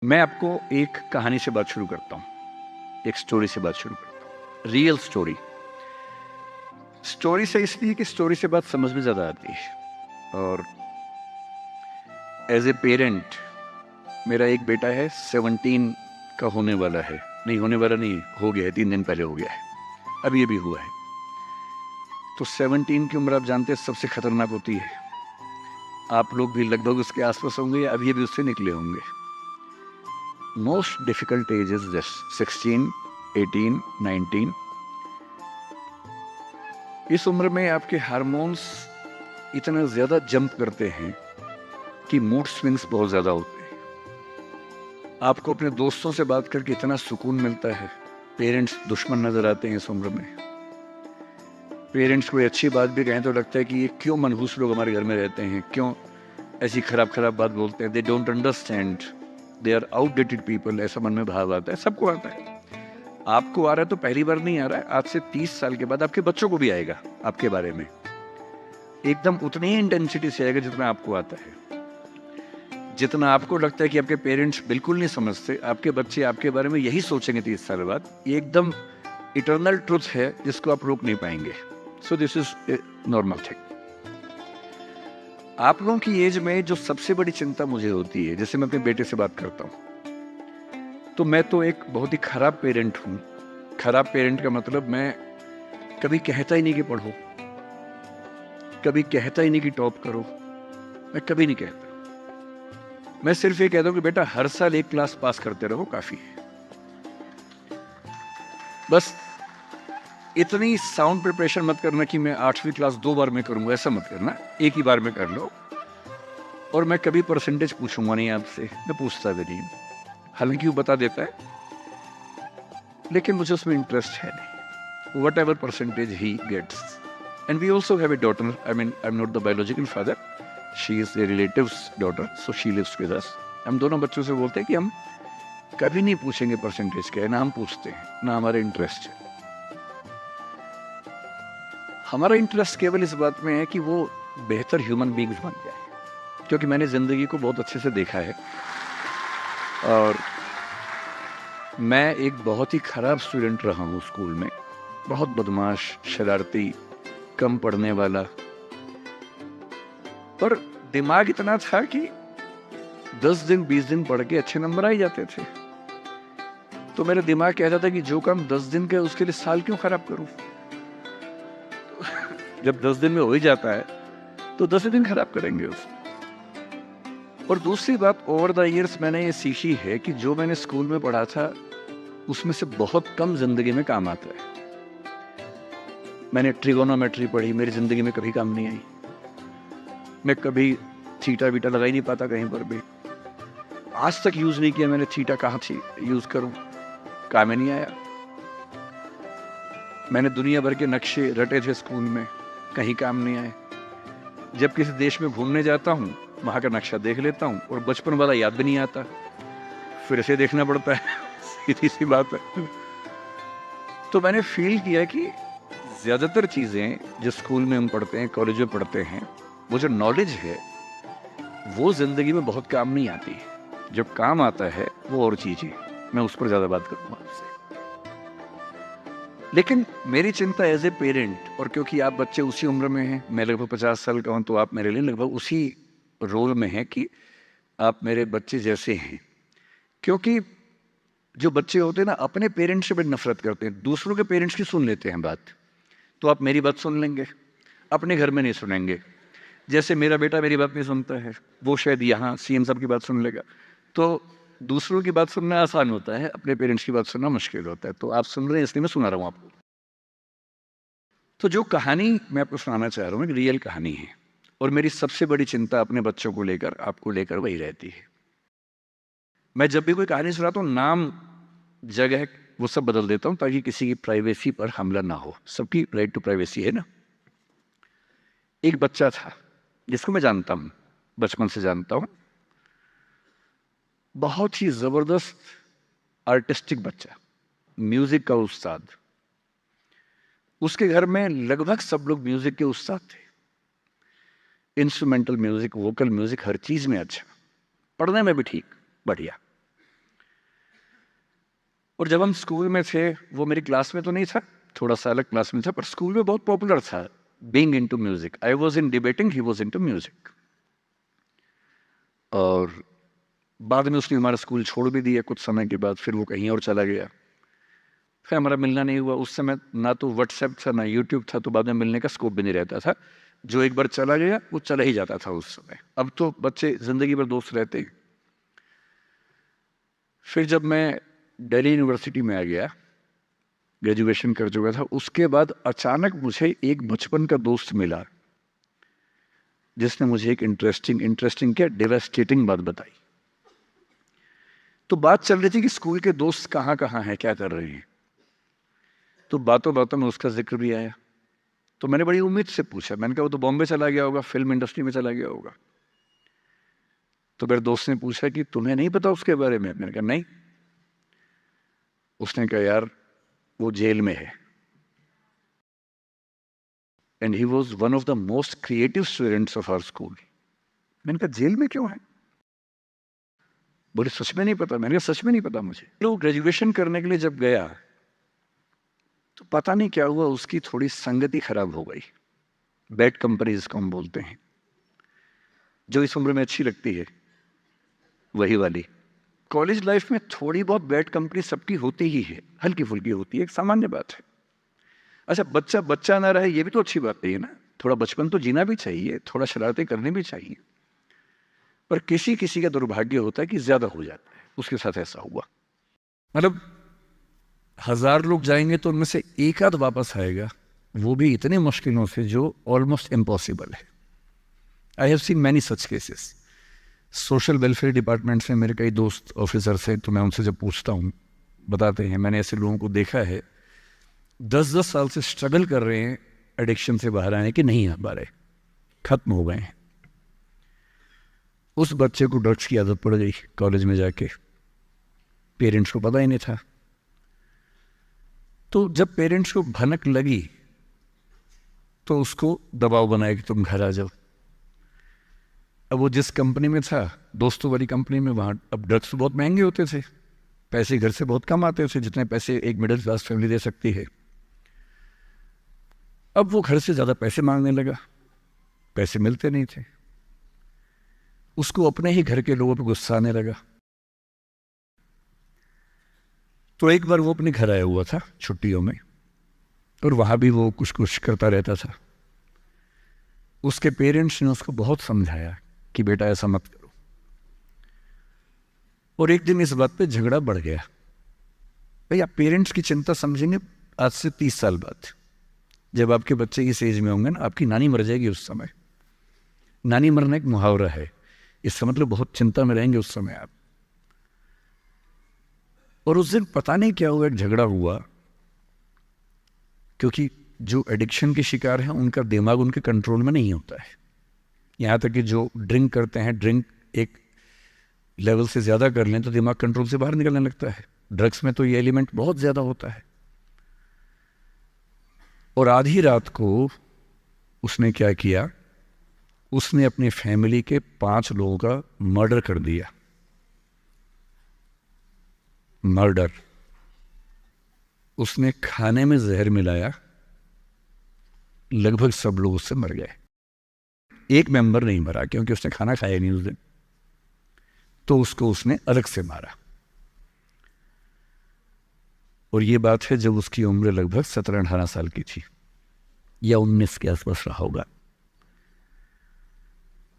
मैं आपको एक कहानी से बात शुरू करता हूँ, एक स्टोरी से बात शुरू करता हूँ। Real story. स्टोरी से इसलिए कि स्टोरी से बात समझ में ज़्यादा आती है। और एज ए पेरेंट, मेरा एक बेटा है, 17 का होने वाला है। नहीं होने वाला नहीं, हो गया है, 3 दिन पहले हो गया है, अब ये भी हुआ है। तो 17 की उम्र आप जानते हैं सबसे खतरनाक होती है। आप लोग भी लगभग उसके आसपास होंगे या अभी अभी उससे निकले होंगे। Most difficult age is this, 16, 18, 19। इस उम्र में आपके हार्मोन्स इतना ज्यादा जंप करते हैं कि मूड स्विंग्स बहुत ज्यादा होते हैं। आपको अपने दोस्तों से बात करके इतना सुकून मिलता है। पेरेंट्स दुश्मन नजर आते हैं इस उम्र में। पेरेंट्स कोई अच्छी बात भी कहें तो लगता है कि ये क्यों मनहूस लोग हमारे घर में रहते हैं, क्यों ऐसी खराब खराब बात बोलते हैं। They don't understand, they are outdated people, ऐसा मन में भाव आता है। सबको आता है। आपको आ रहा है तो पहली बार नहीं आ रहा है, आज से 30 साल के बाद आपके बच्चों को भी आएगा आपके बारे में। एकदम उतनी ही इंटेंसिटी से आएगा जितना आपको आता है। जितना आपको लगता है कि आपके पेरेंट्स बिल्कुल नहीं समझते, आपके बच्चे आपके बारे में यही सोचेंगे 30 साल बाद। ये एकदम इटर्नल ट्रुथ है जिसको आप रोक नहीं पाएंगे। So this is normal thing. आप लोगों की एज में जो सबसे बड़ी चिंता मुझे होती है, जैसे मैं अपने बेटे से बात करता हूँ, तो मैं तो एक बहुत ही खराब पेरेंट हूँ। खराब पेरेंट का मतलब मैं कभी कहता ही नहीं कि पढ़ो, कभी कहता ही नहीं कि टॉप करो, मैं कभी नहीं कहता। मैं सिर्फ ये कहता हूँ कि बेटा हर साल एक क्लास पास करते रहो, काफी है। बस इतनी साउंड प्रिपरेशन मत करना कि मैं 8वीं क्लास 2 बार में करूंगा, ऐसा मत करना, एक ही बार में कर लो। और मैं कभी परसेंटेज पूछूंगा नहीं आपसे, मैं पूछता भी नहीं, हालांकि वो बता देता है, लेकिन मुझे उसमें इंटरेस्ट है नहीं। Whatever percentage he gets. And we also have a daughter, I mean I am not the biological father, she is a relative's daughter, so she lives with us. हम दोनों बच्चों से बोलते हैं कि हम कभी नहीं पूछेंगे परसेंटेज क्या है, ना हम पूछते हैं, ना हमारा इंटरेस्ट है। हमारा इंटरेस्ट केवल इस बात में है कि वो बेहतर ह्यूमन बींग्स बन जाए, क्योंकि मैंने जिंदगी को बहुत अच्छे से देखा है। और मैं एक बहुत ही खराब स्टूडेंट रहा हूँ स्कूल में, बहुत बदमाश, शरारती, कम पढ़ने वाला। पर दिमाग इतना था कि 10 दिन 20 दिन पढ़ के अच्छे नंबर आ ही जाते थे। तो मेरा दिमाग कहता था कि जो काम 10 दिन के उसके लिए साल क्यों खराब करूं। जब 10 दिन में हो ही जाता है तो 10 दिन खराब करेंगे उसमें। और दूसरी बात, ओवर द इयर्स मैंने ये सीखी है कि जो मैंने स्कूल में पढ़ा था उसमें से बहुत कम जिंदगी में काम आता है। मैंने ट्रिगोनोमेट्री पढ़ी, मेरी जिंदगी में कभी काम नहीं आई। मैं कभी थीटा बीटा लगा ही नहीं पाता कहीं पर भी। आज तक यूज नहीं किया मैंने थीटा, कहाँ थी यूज करूं, काम में नहीं आया। मैंने दुनिया भर के नक्शे रटे थे स्कूल में, कहीं काम नहीं आए। जब किसी देश में घूमने जाता हूँ, वहां का नक्शा देख लेता हूँ और बचपन वाला याद भी नहीं आता, फिर से देखना पड़ता है। सीधी सी बात है। तो मैंने फील किया कि ज्यादातर चीजें जो स्कूल में हम पढ़ते हैं, कॉलेज में पढ़ते हैं, वो जो नॉलेज है वो जिंदगी में बहुत काम नहीं आती। जब काम आता है वो और चीज है, मैं उस पर ज्यादा बात करूंगा आपसे। लेकिन मेरी चिंता एज ए पेरेंट, और क्योंकि आप बच्चे उसी उम्र में हैं, मैं लगभग 50 साल का हूं, तो आप मेरे लिए लगभग उसी रोल में हैं कि आप मेरे बच्चे जैसे हैं। क्योंकि जो बच्चे होते हैं ना, अपने पेरेंट्स से बड़ी नफरत करते हैं, दूसरों के पेरेंट्स की सुन लेते हैं बात। तो आप मेरी बात सुन लेंगे, अपने घर में नहीं सुनेंगे। जैसे मेरा बेटा मेरी बात नहीं सुनता है, वो शायद यहाँ सीएम साहब की बात सुन लेगा। तो दूसरों की बात सुनना आसान होता है, अपने पेरेंट्स की बात सुनना मुश्किल होता है। तो आप सुन रहे हैं इसलिए मैं सुना रहा हूँ आपको। तो जो कहानी मैं आपको सुनाना चाह रहा हूँ एक रियल कहानी है, और मेरी सबसे बड़ी चिंता अपने बच्चों को लेकर, आपको लेकर वही रहती है। मैं जब भी कोई कहानी सुनाता हूँ, नाम, जगह, वो सब बदल देता हूँ ताकि किसी की प्राइवेसी पर हमला ना हो। सबकी राइट टू प्राइवेसी है ना। एक बच्चा था जिसको मैं जानता हूँ, बचपन से जानता हूँ, बहुत ही जबरदस्त आर्टिस्टिक बच्चा, म्यूजिक का उस्ताद। उसके घर में लगभग सब लोग म्यूजिक के उस्ताद थे। इंस्ट्रूमेंटल म्यूजिक, वोकल म्यूजिक, हर चीज में अच्छा, पढ़ने में भी ठीक, बढ़िया। और जब हम स्कूल में थे, वो मेरी क्लास में तो नहीं था, थोड़ा सा अलग क्लास में था, पर स्कूल में बहुत पॉपुलर था being into music. I was in debating, he was into music. और बाद में उसने हमारा स्कूल छोड़ भी दिया कुछ समय के बाद, फिर वो कहीं और चला गया, फिर हमारा मिलना नहीं हुआ। उस समय ना तो व्हाट्सएप था ना यूट्यूब था, तो बाद में मिलने का स्कोप भी नहीं रहता था। जो एक बार चला गया वो चला ही जाता था उस समय। अब तो बच्चे जिंदगी भर दोस्त रहते हैं। फिर जब मैं दिल्ली यूनिवर्सिटी में आ गया, ग्रेजुएशन कर चुका था, उसके बाद अचानक मुझे एक बचपन का दोस्त मिला जिसने मुझे एक इंटरेस्टिंग क्या डेवास्टेटिंग बात बताई। तो बात चल रही थी कि स्कूल के दोस्त कहाँ कहाँ हैं, क्या कर रहे हैं। तो बातों बातों में उसका जिक्र भी आया। तो मैंने बड़ी उम्मीद से पूछा, मैंने कहा वो तो बॉम्बे चला गया होगा, फिल्म इंडस्ट्री में चला गया होगा। तो मेरे दोस्त ने पूछा कि तुम्हें नहीं पता उसके बारे में? मैंने कहा नहीं। उसने कहा यार वो जेल में है, and he was one of the most creative students of our school. मैंने कहा जेल में क्यों है? बोले सच में नहीं पता। मैंने कहा सच में नहीं पता मुझे। तो ग्रेजुएशन करने के लिए जब गया तो पता नहीं क्या हुआ, उसकी थोड़ी संगति खराब हो गई। बैड कंपनी जिसको हम बोलते हैं, जो इस उम्र में अच्छी लगती है, वही वाली। कॉलेज लाइफ में थोड़ी बहुत बैड कंपनी सबकी होती ही है, हल्की फुल्की होती है, एक सामान्य बात है। अच्छा, बच्चा बच्चा ना रहे ये भी तो अच्छी बात नहीं है ना। थोड़ा बचपन तो जीना भी चाहिए, थोड़ा शरारतें करनी भी चाहिए। पर किसी किसी का दुर्भाग्य होता है कि ज्यादा हो जाता है। उसके साथ ऐसा हुआ। मतलब 1000 लोग जाएंगे तो उनमें से एक आध वापस आएगा, वो भी इतने मुश्किलों से जो ऑलमोस्ट इम्पॉसिबल है। I have seen many such cases. Social welfare department से मेरे कई दोस्त ऑफिसर से, तो मैं उनसे जब पूछता हूँ बताते हैं मैंने ऐसे लोगों को देखा है 10-10 साल से स्ट्रगल कर रहे हैं एडिक्शन से बाहर आने के, नहीं आ पा रहे, खत्म हो गए हैं। उस बच्चे को ड्रग्स की आदत पड़ गई कॉलेज में जाके, पेरेंट्स को पता ही नहीं था। तो जब पेरेंट्स को भनक लगी तो उसको दबाव बनाया कि तुम घर आ जाओ। अब वो जिस कंपनी में था, दोस्तों वाली कंपनी में, वहाँ अब ड्रग्स तो बहुत महंगे होते थे, पैसे घर से बहुत कम आते थे, जितने पैसे एक मिडिल क्लास फैमिली दे सकती है। अब वो घर से ज़्यादा पैसे मांगने लगा, पैसे मिलते नहीं थे। उसको अपने ही घर के लोगों पर गुस्सा आने लगा। तो एक बार वो अपने घर आया हुआ था छुट्टियों में, और वहाँ भी वो कुछ कुछ करता रहता था। उसके पेरेंट्स ने उसको बहुत समझाया कि बेटा ऐसा मत करो, और एक दिन इस बात पे झगड़ा बढ़ गया। भाई आप पेरेंट्स की चिंता समझेंगे आज से 30 साल बाद, जब आपके बच्चे इस एज में होंगे ना, आपकी नानी मर जाएगी उस समय। नानी मरना एक मुहावरा है, इसका मतलब बहुत चिंता में रहेंगे उस समय आप। और उस दिन पता नहीं क्या हुआ, एक झगड़ा हुआ, क्योंकि जो एडिक्शन के शिकार हैं उनका दिमाग उनके कंट्रोल में नहीं होता है। यहाँ तक कि जो ड्रिंक करते हैं, ड्रिंक एक लेवल से ज़्यादा कर लें तो दिमाग कंट्रोल से बाहर निकलने लगता है। ड्रग्स में तो ये एलिमेंट बहुत ज़्यादा होता है। और आधी रात को उसने क्या किया, उसने अपनी फैमिली के 5 लोगों का मर्डर कर दिया। मर्डर। उसने खाने में जहर मिलाया, लगभग सब लोग उससे मर गए। एक मेंबर नहीं मरा क्योंकि उसने खाना खाया नहीं उस दिन, तो उसको उसने अलग से मारा। और ये बात है जब उसकी उम्र लगभग 17-18 साल की थी, या 19 के आसपास रहा होगा।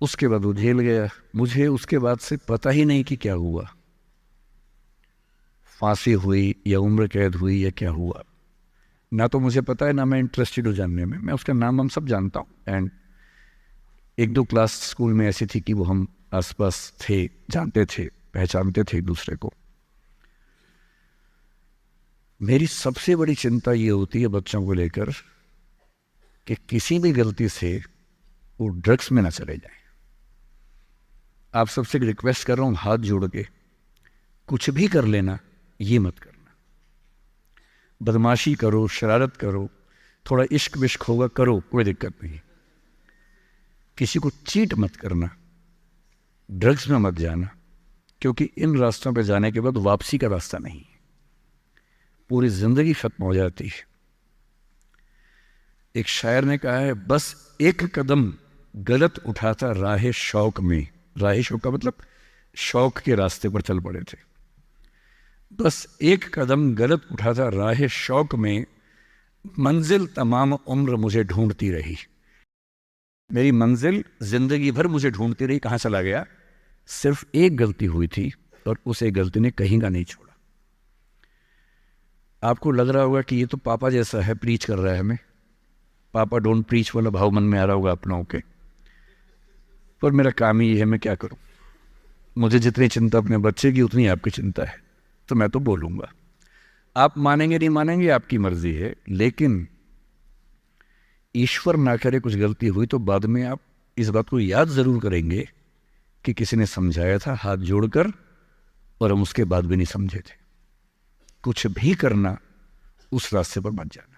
उसके बाद वो जेल गया। मुझे उसके बाद से पता ही नहीं कि क्या हुआ, फांसी हुई या उम्र कैद हुई या क्या हुआ, ना तो मुझे पता है ना मैं इंटरेस्टेड हूँ जानने में। मैं उसका नाम हम सब जानता हूँ, एंड 1-2 क्लास स्कूल में ऐसी थी कि वो हम आसपास थे, जानते थे, पहचानते थे एक दूसरे को। मेरी सबसे बड़ी चिंता ये होती है बच्चों को लेकर कि किसी भी गलती से वो ड्रग्स में ना चले जाएं। आप सबसे रिक्वेस्ट कर रहा हूँ हाथ जोड़ के, कुछ भी कर लेना, ये मत करना। बदमाशी करो, शरारत करो, थोड़ा इश्क विश्क होगा करो, कोई दिक्कत नहीं। किसी को चीट मत करना, ड्रग्स में मत जाना, क्योंकि इन रास्तों पे जाने के बाद वापसी का रास्ता नहीं है। पूरी जिंदगी खत्म हो जाती है। एक शायर ने कहा है, बस एक कदम गलत उठाता राह शौक में, राह शौक का मतलब शौक के रास्ते पर चल पड़े थे, बस एक कदम गलत उठाता राह शौक में, मंजिल तमाम उम्र मुझे ढूंढती रही। मेरी मंजिल जिंदगी भर मुझे ढूंढती रही, कहाँ चला गया? सिर्फ एक गलती हुई थी और उस एक गलती ने कहीं का नहीं छोड़ा। आपको लग रहा होगा कि ये तो पापा जैसा है, प्रीच कर रहा है हमें, पापा डोंट प्रीच वाला भाव मन में आ रहा होगा आप लोगों के, पर मेरा काम ही है, मैं क्या करूं? मुझे जितनी चिंता अपने बच्चे की उतनी आपकी चिंता है, तो मैं तो बोलूंगा। आप मानेंगे नहीं मानेंगे आपकी मर्जी है, लेकिन ईश्वर ना करे कुछ गलती हुई तो बाद में आप इस बात को याद जरूर करेंगे कि किसी ने समझाया था हाथ जोड़कर, और हम उसके बाद भी नहीं समझे थे। कुछ भी करना, उस रास्ते पर मत जाना।